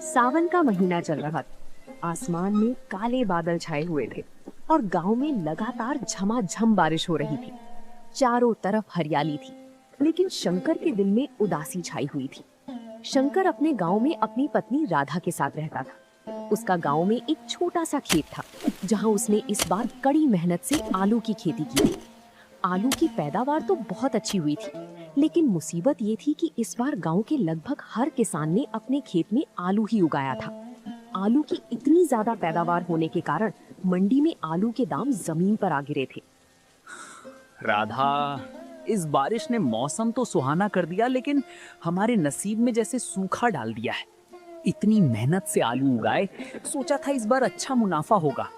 सावन का महीना चल रहा था। आसमान में काले बादल छाए हुए थे और गांव में लगातार झमाझम बारिश हो रही थी। चारों तरफ हरियाली थी, लेकिन शंकर के दिल में उदासी छाई हुई थी। शंकर अपने गांव में अपनी पत्नी राधा के साथ रहता था। उसका गांव में एक छोटा सा खेत था, जहां उसने इस बार कड़ी मेहनत से आलू की खेती की थी। आलू की पैदावार तो बहुत अच्छी हुई थी, लेकिन मुसीबत ये थी कि इस बार गांव के लगभग हर किसान ने अपने खेत में आलू ही उगाया था। आलू की इतनी ज्यादा पैदावार होने के कारण मंडी में आलू के दाम जमीन पर आ गिरे थे। राधा, इस बारिश ने मौसम तो सुहाना कर दिया, लेकिन हमारे नसीब में जैसे सूखा डाल दिया है। इतनी मेहनत से आलू उगाए, सोचा था इस बार अच्छा मुनाफा होगा।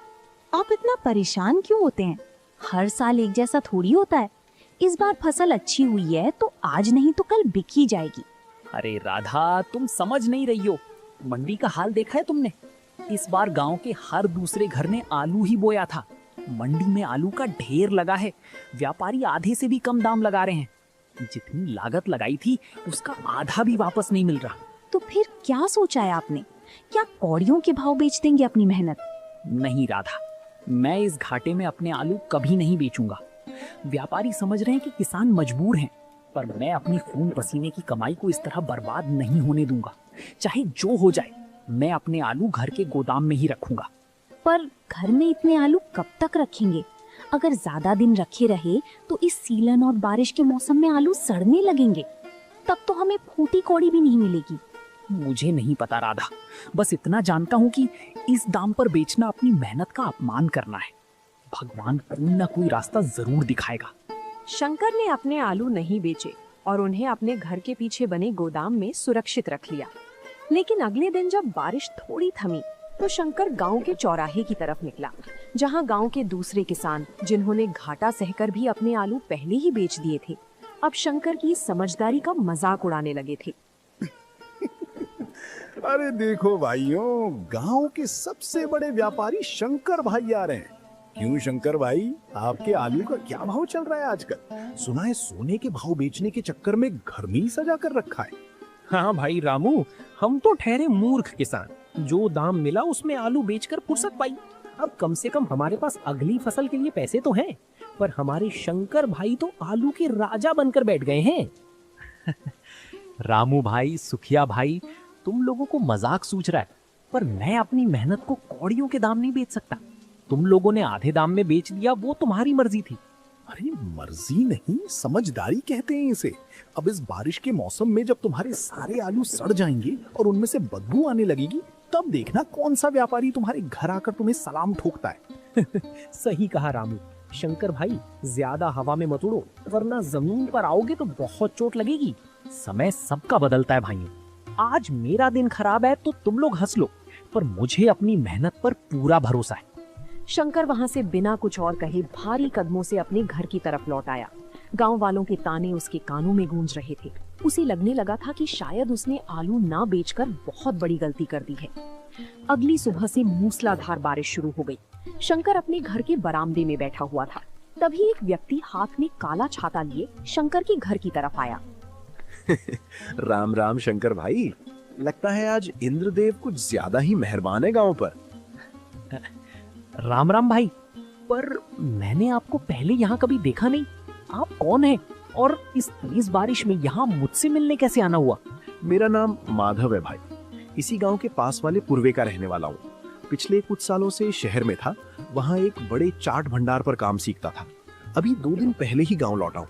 आप इतना परेशान क्यों होते हैं? हर साल एक जैसा थोड़ी होता है। इस बार फसल अच्छी हुई है तो आज नहीं तो कल बिक ही जाएगी। अरे राधा, तुम समझ नहीं रही हो। मंडी का हाल देखा है तुमने? इस बार गांव के हर दूसरे घर ने आलू ही बोया था। मंडी में आलू का ढेर लगा है। व्यापारी आधे से भी कम दाम लगा रहे हैं। जितनी लागत लगाई थी उसका आधा भी वापस नहीं मिल रहा। तो फिर क्या सोचा है आपने? क्या कौड़ियों के भाव बेच देंगे अपनी मेहनत? नहीं राधा, मैं इस घाटे में अपने आलू कभी नहीं बेचूंगा। व्यापारी समझ रहे हैं कि किसान मजबूर हैं, पर मैं अपनी खून पसीने की कमाई को इस तरह बर्बाद नहीं होने दूंगा। चाहे जो हो जाए, मैं अपने आलू घर के गोदाम में ही रखूंगा। पर घर में इतने आलू कब तक रखेंगे? अगर ज्यादा दिन रखे रहे तो इस सीलन और बारिश के मौसम में आलू सड़ने लगेंगे। तब तो हमें फूटी कौड़ी भी नहीं मिलेगी। मुझे नहीं पता राधा, बस इतना जानता हूँ कि इस दाम पर बेचना अपनी मेहनत का अपमान करना है। भगवान कोई ना कोई रास्ता जरूर दिखाएगा। शंकर ने अपने आलू नहीं बेचे और उन्हें अपने घर के पीछे बने गोदाम में सुरक्षित रख लिया। लेकिन अगले दिन जब बारिश थोड़ी थमी तो शंकर गांव के चौराहे की तरफ निकला, जहां गांव के दूसरे किसान, जिन्होंने घाटा सहकर भी अपने आलू पहले ही बेच दिए थे, अब शंकर की समझदारी का मजाक उड़ाने लगे थे। अरे देखो भाइयों, गांव के सबसे बड़े व्यापारी शंकर भाई आ रहे हैं। क्यों शंकर भाई, आपके आलू का क्या भाव चल रहा है आजकल? सुना है सोने के भाव बेचने के चक्कर में घर में ही सजा कर रखा है। हाँ भाई रामू, हम तो ठहरे मूर्ख किसान। जो दाम मिला उसमें आलू बेचकर फुर्सत पाई। अब कम से कम हमारे पास अगली फसल के लिए पैसे तो हैं। पर हमारे शंकर भाई तो आलू के राजा बनकर बैठ गए हैं। रामू भाई, सुखिया भाई, तुम लोगों को मजाक सूझ रहा है, पर मैं अपनी मेहनत को कौड़ियों के दाम नहीं बेच सकता। तुम लोगों ने आधे दाम में बेच दिया, वो तुम्हारी मर्जी थी। अरे मर्जी नहीं, समझदारी कहते हैं इसे। अब इस बारिश के मौसम में जब तुम्हारे सारे आलू सड़ जाएंगे और उनमें से बदबू आने लगेगी, तब देखना कौन सा व्यापारी तुम्हारे घर आकर तुम्हें सलाम ठोकता है। सही कहा रामू। शंकर भाई, ज्यादा हवा में मत उड़ो, वरना जमीन पर आओगे तो बहुत चोट लगेगी। समय सबका बदलता है भाइयों। आज मेरा दिन खराब है तो तुम लोग हंस लो, पर मुझे अपनी मेहनत पर पूरा भरोसा है। शंकर वहां से बिना कुछ और कहे भारी कदमों से अपने घर की तरफ लौट आया। गांव वालों के ताने उसके कानों में गूंज रहे थे। उसे लगने लगा था कि शायद उसने आलू ना बेचकर बहुत बड़ी गलती कर दी है। अगली सुबह से मूसलाधार बारिश शुरू हो गई। शंकर अपने घर के बरामदे में बैठा हुआ था। तभी एक व्यक्ति हाथ में काला छाता लिए शंकर के घर की तरफ आया। राम राम शंकर भाई, लगता है आज इंद्रदेव कुछ ज्यादा ही मेहरबान है गांव पर। राम राम भाई, पर मैंने आपको पहले यहाँ कभी देखा नहीं। आप कौन हैं और इस तेज बारिश में यहाँ मुझसे मिलने कैसे आना हुआ? मेरा नाम माधव है भाई। इसी गांव के पास वाले पूर्वे का रहने वाला हूँ। पिछले कुछ सालों से शहर में था, वहाँ एक बड़े चाट भंडार पर काम सीखता था। अभी 2 दिन पहले ही गांव लौटा हूँ।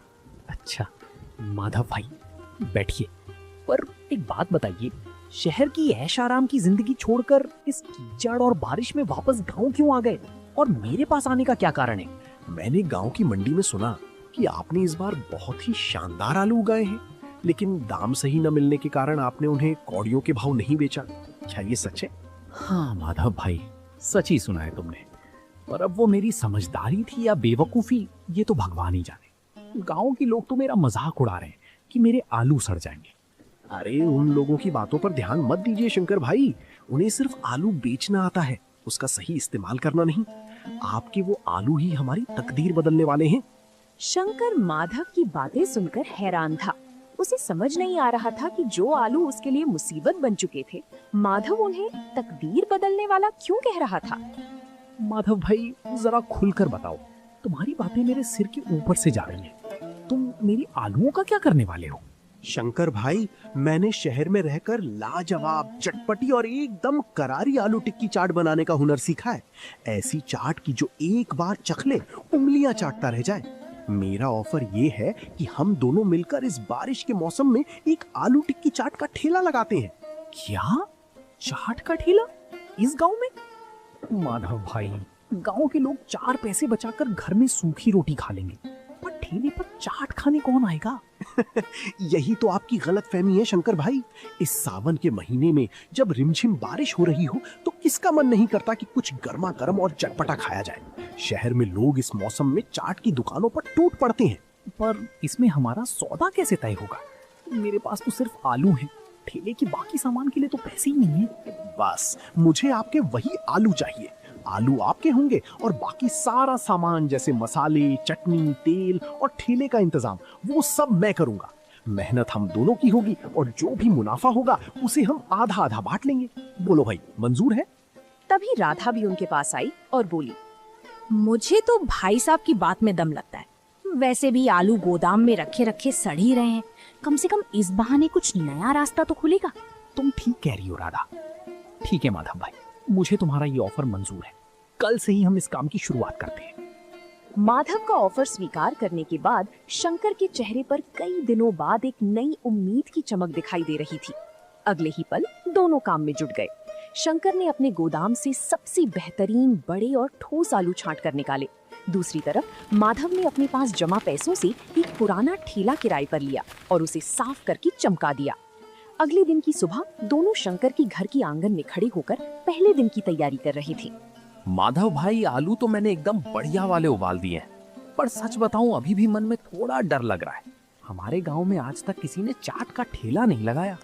अच्छा माधव भाई, बैठिए। पर एक बात बताइए, शहर की ऐश आराम की जिंदगी छोड़कर इस कीचड़ और बारिश में वापस गांव क्यों आ गए और मेरे पास आने का क्या कारण है? मैंने गांव की मंडी में सुना कि आपने इस बार बहुत ही शानदार आलू उगाए हैं, लेकिन दाम सही न मिलने के कारण आपने उन्हें कौड़ियों के भाव नहीं बेचा। क्या ये सच है? हाँ माधव भाई, सच ही सुना है तुमने। पर अब वो मेरी समझदारी थी या बेवकूफी, ये तो भगवान ही जाने। गांव के लोग तो मेरा मजाक उड़ा रहे हैं कि मेरे आलू सड़ जाएंगे। अरे उन लोगों की बातों पर ध्यान मत दीजिए शंकर भाई। उन्हें सिर्फ आलू बेचना आता है, उसका सही इस्तेमाल करना नहीं। आपके वो आलू ही हमारी तकदीर बदलने वाले हैं। शंकर माधव की बातें सुनकर हैरान था। उसे समझ नहीं आ रहा था कि जो आलू उसके लिए मुसीबत बन चुके थे, माधव उन्हें तकदीर बदलने वाला क्यों कह रहा था। माधव भाई जरा खुलकर बताओ, तुम्हारी बातें मेरे सिर के ऊपर से जा रही हैं। तुम मेरी आलूओं का क्या करने वाले हो? शंकर भाई, मैंने शहर में रहकर लाजवाब, चटपटी और एकदम करारी आलू टिक्की चाट बनाने का हुनर सीखा है। ऐसी चाट की जो एक बार चख ले उंगलियां चाटता रह जाए। मेरा ऑफर ये है कि हम दोनों मिलकर इस बारिश के मौसम में एक आलू टिक्की चाट का ठेला लगाते हैं। क्या? चाट का ठेला इस गांव में? माधव भाई, गांव के लोग 4 पैसे बचाकर घर में सूखी रोटी खा लेंगे, पर ठेले पर चाट खाने कौन आएगा? यही तो आपकी गलतफहमी है शंकर भाई। इस सावन के महीने में जब रिमझिम बारिश हो रही हो तो किसका मन नहीं करता कि कुछ गर्मा गर्म और चटपटा खाया जाए। शहर में लोग इस मौसम में चाट की दुकानों पर टूट पड़ते हैं। पर इसमें हमारा सौदा कैसे तय होगा? मेरे पास तो सिर्फ आलू हैं, ठेले के बाकी सामान के लिए तो पैसे ही नहीं है। बस मुझे आपके वही आलू चाहिए। आलू आपके होंगे और बाकी सारा सामान जैसे मसाले, चटनी, तेल और ठेले का इंतजाम वो सब मैं करूंगा। मेहनत हम दोनों की होगी और जो भी मुनाफा होगा उसे हम आधा आधा बांट लेंगे। बोलो भाई, मंजूर है? तभी राधा भी उनके पास आई और बोली, मुझे तो भाई साहब की बात में दम लगता है। वैसे भी आलू गोदाम में रखे रखे सड़ ही रहे हैं, कम से कम इस बहाने कुछ नया रास्ता तो खुलेगा। तुम ठीक कह रही हो राधा। ठीक है माधव भाई, मुझे तुम्हारा ये ऑफर मंजूर है। कल से ही हम इस काम की शुरुआत करते हैं। माधव का ऑफर स्वीकार करने के बाद शंकर के चेहरे पर कई दिनों बाद एक नई उम्मीद की चमक दिखाई दे रही थी। अगले ही पल दोनों काम में जुट गए। शंकर ने अपने गोदाम से सबसे बेहतरीन बड़े और ठोस आलू छांट कर निकाले। दूसरी तरफ माधव ने अपने पास जमा पैसों से एक पुराना ठेला किराए पर लिया और उसे साफ करके चमका दिया। अगले दिन की सुबह दोनों शंकर की घर की आंगन में खड़े होकर पहले दिन की तैयारी कर रहे थे। माधव भाई, आलू तो मैंने एकदम बढ़िया वाले उबाल दिए हैं, पर सच बताऊं अभी भी मन में थोड़ा डर लग रहा है। हमारे गांव में आज तक किसी ने चाट का ठेला नहीं लगाया।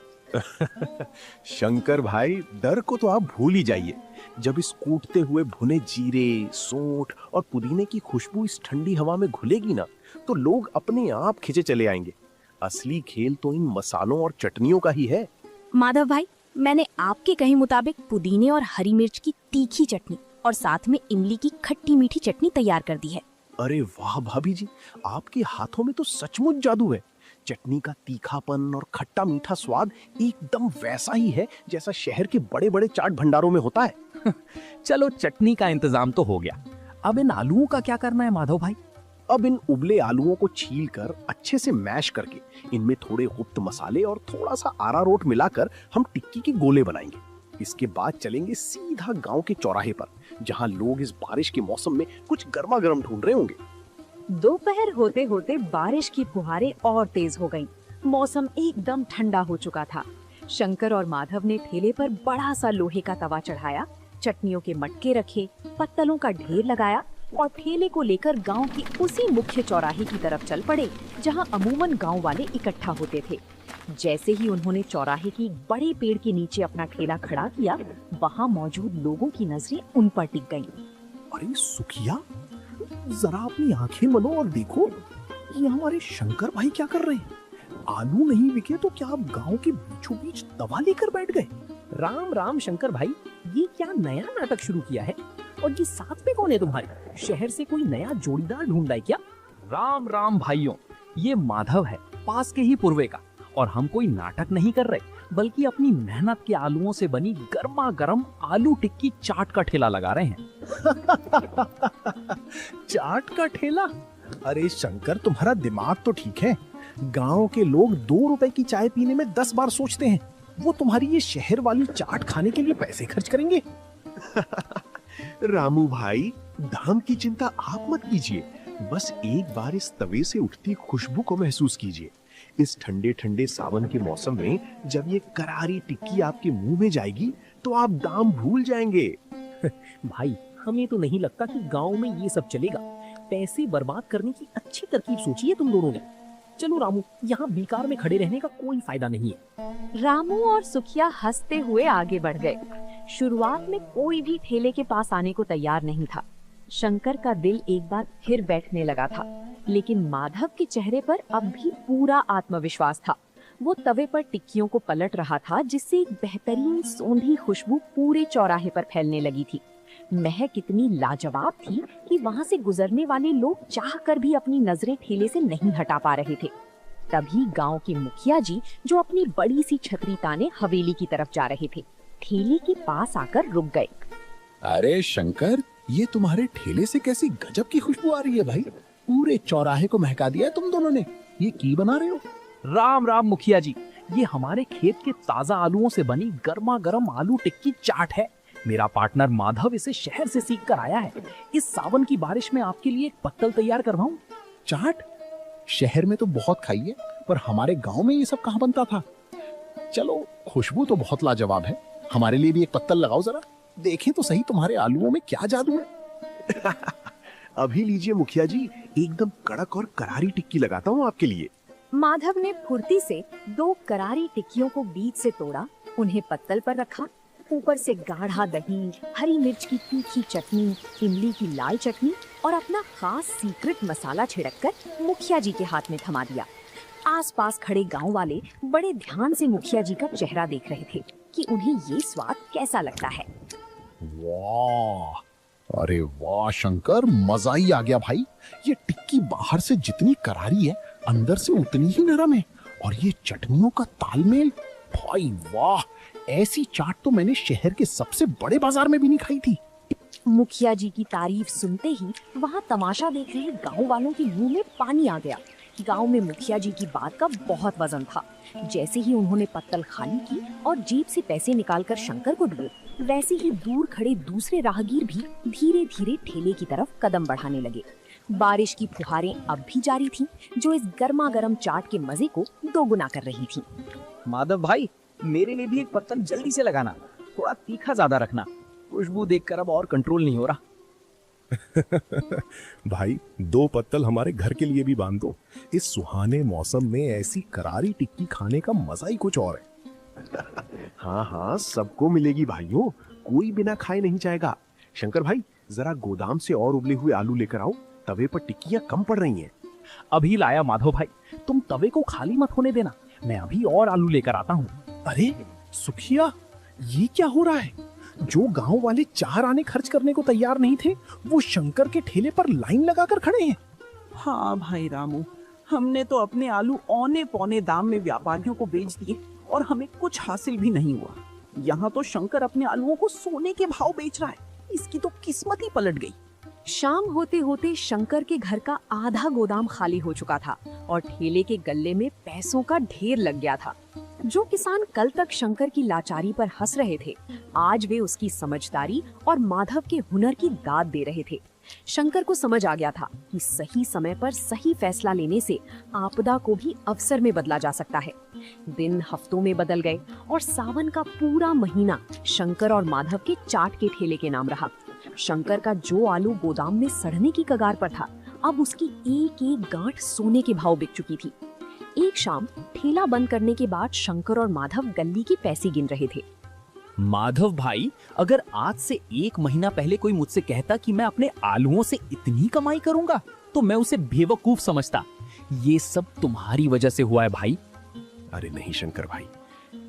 शंकर भाई, डर को तो आप भूल ही जाइए। जब इस कूटते हुए भुने जीरे, सोंठ और पुदीने की खुशबू इस ठंडी हवा में घुलेगी ना, तो लोग अपने आप खिंचे चले आएंगे। असली खेल तो इन मसालों और चटनियों का ही है। माधव भाई, मैंने आपके कहे मुताबिक पुदीने और हरी मिर्च की तीखी चटनी और साथ में इमली की खट्टी मीठी चटनी तैयार कर दी है। अरे वाह भाभी जी, आपके हाथों में तो सचमुच जादू है। चटनी का तीखापन और खट्टा मीठा स्वाद एकदम वैसा ही है जैसा शहर के बड़े बड़े चाट भंडारों में होता है। चलो, चटनी का इंतजाम तो हो गया। अब इन आलूओं का क्या करना है माधव भाई? अब इन उबले आलूओं को छीलकर अच्छे से मैश करके इनमें थोड़े गुप्त मसाले और थोड़ा सा अरारोट मिलाकर हम टिक्की के गोले बनाएंगे। इसके बाद चलेंगे सीधा गांव के चौराहे पर, जहां लोग इस बारिश के मौसम में कुछ गर्मा गर्म ढूंढ रहे होंगे। दोपहर होते होते बारिश की फुहारें और तेज हो गईं। मौसम एकदम ठंडा हो चुका था। शंकर और माधव ने ठेले पर बड़ा सा लोहे का तवा चढ़ाया, चटनियों के मटके रखे, पत्तलों का ढेर लगाया और ठेले को लेकर गांव के उसी मुख्य चौराहे की तरफ चल पड़े जहां अमूमन गांव वाले इकट्ठा होते थे। जैसे ही उन्होंने चौराहे की बड़े पेड़ के नीचे अपना ठेला खड़ा किया, वहां मौजूद लोगों की नजरें उन पर टिक गईं। अरे सुखिया, जरा अपनी आंखें मलो और देखो, ये हमारे शंकर भाई क्या कर रहे हैं। आलू नहीं बिके तो क्या आप गांव के बीचों बीच तवा लेकर बैठ गए? राम राम शंकर भाई, ये क्या नया नाटक शुरू किया है? और ये साथ में कौन है तुम्हारे? शहर से कोई नया जोड़ीदार ढूंढा है क्या? राम राम भाइयों, ये माधव है, पास के ही पूर्वे का। और हम कोई नाटक नहीं कर रहे, बल्कि अपनी मेहनत के आलूओं से बनी गर्मा गर्म आलू टिक्की चाट का ठेला लगा रहे हैं। चाट का ठेला? अरे शंकर, तुम्हारा दिमाग तो ठीक है। गांव के लोग 2 रुपए की चाय पीने में 10 बार सोचते हैं। वो तुम्हारी ये शहर वाली चाट खाने के लिए पैसे खर्च करेंगे। रामू भाई, दाम की चिंता आप मत कीजिए। बस एक बार इस तवे से उठती खुशबू को महसूस कीजिए। इस ठंडे ठंडे सावन के मौसम में जब ये करारी टिक्की आपके मुंह में जाएगी तो आप दाम भूल जाएंगे। भाई, हमें तो नहीं लगता कि गांव में ये सब चलेगा। पैसे बर्बाद करने की अच्छी तरकीब सोची है तुम दोनों ने। चलो रामू, यहाँ बेकार में खड़े रहने का कोई फायदा नहीं है। रामू और सुखिया हंसते हुए आगे बढ़ गए। शुरुआत में कोई भी ठेले के पास आने को तैयार नहीं था। शंकर का दिल एक बार फिर बैठने लगा था, लेकिन माधव के चेहरे पर अब भी पूरा आत्मविश्वास था। वो तवे पर टिक्कियों को पलट रहा था, जिससे एक बेहतरीन सौंधी खुशबू पूरे चौराहे पर फैलने लगी थी। महक इतनी लाजवाब थी कि वहाँ से गुजरने वाले लोग चाहकर भी अपनी नजरें ठेले से नहीं हटा पा रहे थे। तभी गांव के मुखिया जी, जो अपनी बड़ी सी छतरी ताने हवेली की तरफ जा रहे थे, ठेले के पास आकर रुक गए। अरे शंकर, ये तुम्हारे ठेले से कैसी गजब की खुशबू आ रही है भाई। पूरे चौराहे को महका दिया है तुम दोनों ने। ये की बना रहे हो? राम राम मुखिया जी, ये हमारे खेत के ताजा आलूओं से बनी गर्मा गर्म आलू टिक्की चाट है। मेरा पार्टनर माधव इसे शहर से सीख कर आया है। इस सावन की बारिश में आपके लिए एक पत्तल तैयार करवाऊं। चाट? शहर में तो बहुत खाई है, पर हमारे गांव में ये सब कहाँ बनता था। चलो, खुशबू तो बहुत लाजवाब है। हमारे लिए भी एक पत्तल लगाओ जरा, देखें तो सही तुम्हारे आलूओं में क्या जादू है। अभी लीजिए मुखिया जी, एकदम कड़क और करारी टिक्की लगाता हूँ आपके लिए। माधव ने फुर्ती से 2 करारी टिक्कियों को बीच से तोड़ा, उन्हें पत्तल पर रखा, ऊपर से गाढ़ा दही, हरी मिर्च की तीखी चटनी, इमली की लाल चटनी और अपना खास सीक्रेट मसाला छिड़ककर मुखिया जी के हाथ में थमा दिया। आसपास खड़े गांव वाले बड़े ध्यान से मुखिया जी का चेहरा देख रहे थे कि उन्हें ये स्वाद कैसा लगता है। वाह, अरे वाह शंकर, मजा ही आ गया भाई। ये टिक्की बाहर से जितनी करारी है, अंदर से उतनी ही नरम है। और ये चटनियों का तालमेल, भाई वाह, ऐसी चाट तो मैंने शहर के सबसे बड़े बाजार में भी नहीं खाई थी। मुखिया जी की तारीफ सुनते ही वहाँ तमाशा देख रहे गांव वालों के मुंह में पानी आ गया। गांव में मुखिया जी की बात का बहुत वजन था। जैसे ही उन्होंने पत्तल खाली की और जेब से पैसे निकालकर शंकर को दिए, वैसे ही दूर खड़े दूसरे राहगीर भी धीरे धीरे ठेले की तरफ कदम बढ़ाने लगे। बारिश की फुहारें अब भी जारी थीं, जो इस गर्मा गर्म चाट के मजे को दोगुना कर रही थीं। माधव भाई, मेरे लिए भी एक पत्तल जल्दी से लगाना, थोड़ा तीखा ज्यादा रखना। खुशबू देखकर अब और कंट्रोल नहीं हो रहा। भाई, 2 पत्तल हमारे घर के लिए भी बांध दो। इस सुहाने मौसम में ऐसी करारी टिक्की खाने का मजा ही कुछ और है। हाँ हाँ, सबको मिलेगी भाइयों, कोई बिना खाए नहीं जाएगा। शंकर भाई, जरा गोदाम से और उबले हुए आलू लेकर आओ, तवे पर टिक्कियां कम पड़ रही हैं। अभी लाया माधव भाई, तुम तवे को खाली मत होने देना, मैं अभी और आलू लेकर आता हूँ। अरे सुखिया, ये क्या हो रहा है? जो गांव वाले 4 आने खर्च करने को तैयार नहीं थे, वो शंकर के ठेले पर लाइन लगाकर खड़े हैं। हाँ भाई रामू, हमने तो अपने आलू औने पौने दाम में व्यापारियों को बेच दिए और हमें कुछ हासिल भी नहीं हुआ। यहाँ तो शंकर अपने आलूओं को सोने के भाव बेच रहा है। इसकी तो किस्मत ही पलट गई। शाम होते होते शंकर के घर का आधा गोदाम खाली हो चुका था और ठेले के गल्ले में पैसों का ढेर लग गया था। जो किसान कल तक शंकर की लाचारी पर हंस रहे थे, आज वे उसकी समझदारी और माधव के हुनर की दाद दे रहे थे। शंकर को समझ आ गया था कि सही समय पर सही फैसला लेने से आपदा को भी अवसर में बदला जा सकता है। दिन हफ्तों में बदल गए और सावन का पूरा महीना शंकर और माधव के चाट के ठेले के नाम रहा। शंकर का जो आलू गोदाम में सड़ने की कगार पर था, अब उसकी एक एक गांठ सोने के भाव बिक चुकी थी। एक शाम ठेला बंद करने के बाद शंकर और माधव गली के पैसे गिन रहे थे। माधव भाई, अगर आज से 1 महीना पहले कोई मुझसे कहता कि मैं अपने आलूओं से इतनी कमाई करूंगा, तो मैं उसे बेवकूफ समझता। ये सब तुम्हारी वजह से हुआ है भाई। अरे नहीं शंकर भाई,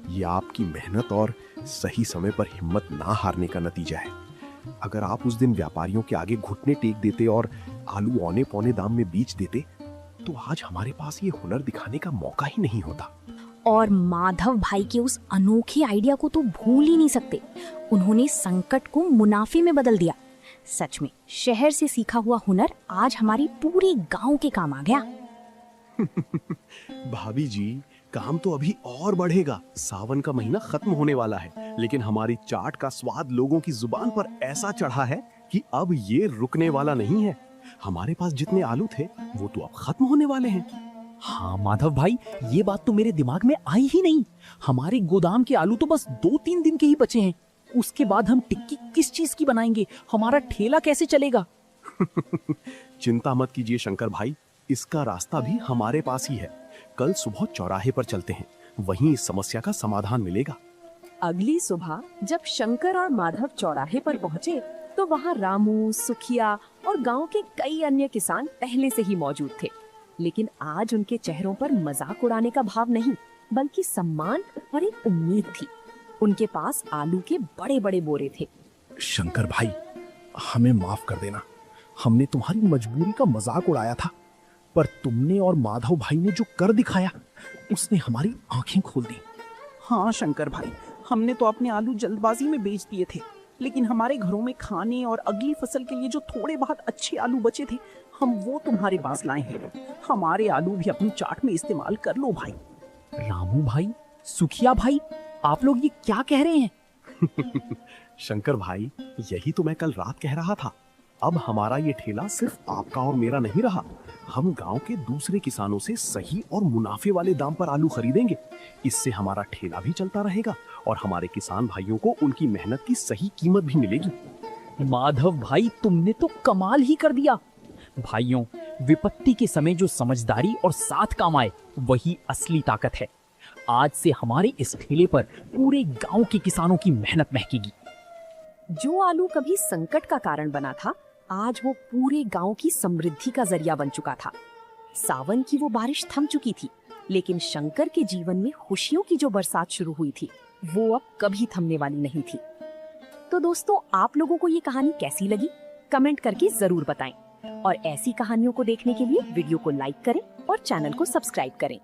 ये आपकी मेहनत और सही समय पर हिम्मत ना हारने का नतीजा है। अगर आप उस दिन व्यापारियों के आगे घुटने टेक देते और आलू औने पौने दाम में बेच देते, तो आज हमारे पास ये हुनर दिखाने का मौका ही नहीं होता। और माधव भाई के उस अनोखे आइडिया को तो भूल ही नहीं सकते। उन्होंने संकट को मुनाफे में बदल दिया। सच में शहर से सीखा हुआ हुनर आज हमारे पूरे गांव के काम आ गया। भाभी जी, काम तो अभी और बढ़ेगा। सावन का महीना खत्म होने वाला है, लेकिन हमारी चाट का स्वाद लोगों की जुबान पर ऐसा चढ़ा है कि अब ये रुकने वाला नहीं है। हमारे पास जितने आलू थे, वो तो अब खत्म होने वाले हैं। हाँ माधव भाई, ये बात तो मेरे दिमाग में आई ही नहीं। हमारे गोदाम के आलू तो बस 2-3 दिन के ही बचे हैं। उसके बाद हम टिक्की किस चीज की बनाएंगे? हमारा ठेला कैसे चलेगा? चिंता मत कीजिए शंकर भाई, इसका रास्ता भी हमारे पास ही है। कल सुबह चौराहे पर चलते हैं, वहीं इस समस्या का समाधान मिलेगा। अगली सुबह जब शंकर और माधव चौराहे पर पहुंचे, तो वहां रामू, सुखिया और गांव के कई अन्य किसान पहले से ही मौजूद थे। लेकिन आज उनके चेहरों पर मजाक उड़ाने का भाव नहीं, बल्कि सम्मान और एक उम्मीद थी। उनके पास आलू के बड़े बड़े बोरे थे। शंकर भाई, हमें माफ कर देना। हमने तुम्हारी मजबूरी का मजाक उड़ाया था, पर तुमने और माधव भाई ने जो कर दिखाया उसने हमारी आंखें खोल दी। हाँ शंकर भाई, हमने तो अपने आलू जल्दबाजी में बेच दिए थे, लेकिन हमारे घरों में खाने और अगली फसल के लिए जो थोड़े बहुत अच्छे आलू बचे थे, हम वो तुम्हारे पास लाए हैं। हमारे आलू भी अपनी चाट में इस्तेमाल कर लो भाई। रामू भाई, सुखिया भाई, आप लोग ये क्या कह रहे हैं? शंकर भाई, यही तो मैं कल रात कह रहा था। अब हमारा ये ठेला सिर्फ आपका और मेरा नहीं रहा। हम गांव के दूसरे किसानों से सही और मुनाफे वाले दाम पर आलू खरीदेंगे। इससे हमारा ठेला भी चलता रहेगा और हमारे किसान भाइयों को उनकी मेहनत की सही कीमत भी मिलेगी। माधव भाई, तुमने तो कमाल ही कर दिया। भाइयों, विपत्ति के समय जो समझदारी और साथ काम आए, वही असली ताकत है। आज से हमारे इस ठेले पर पूरे गांव के किसानों की मेहनत महकेगी। जो आलू कभी संकट का कारण बना था, आज वो पूरे गांव की समृद्धि का जरिया बन चुका था। सावन की वो बारिश थम चुकी थी, लेकिन शंकर के जीवन में खुशियों की जो बरसात शुरू हुई थी, वो अब कभी थमने वाली नहीं थी। तो दोस्तों, आप लोगों को ये कहानी कैसी लगी? कमेंट करके जरूर बताएं। और ऐसी कहानियों को देखने के लिए वीडियो को लाइक करें और चैनल को सब्सक्राइब करें।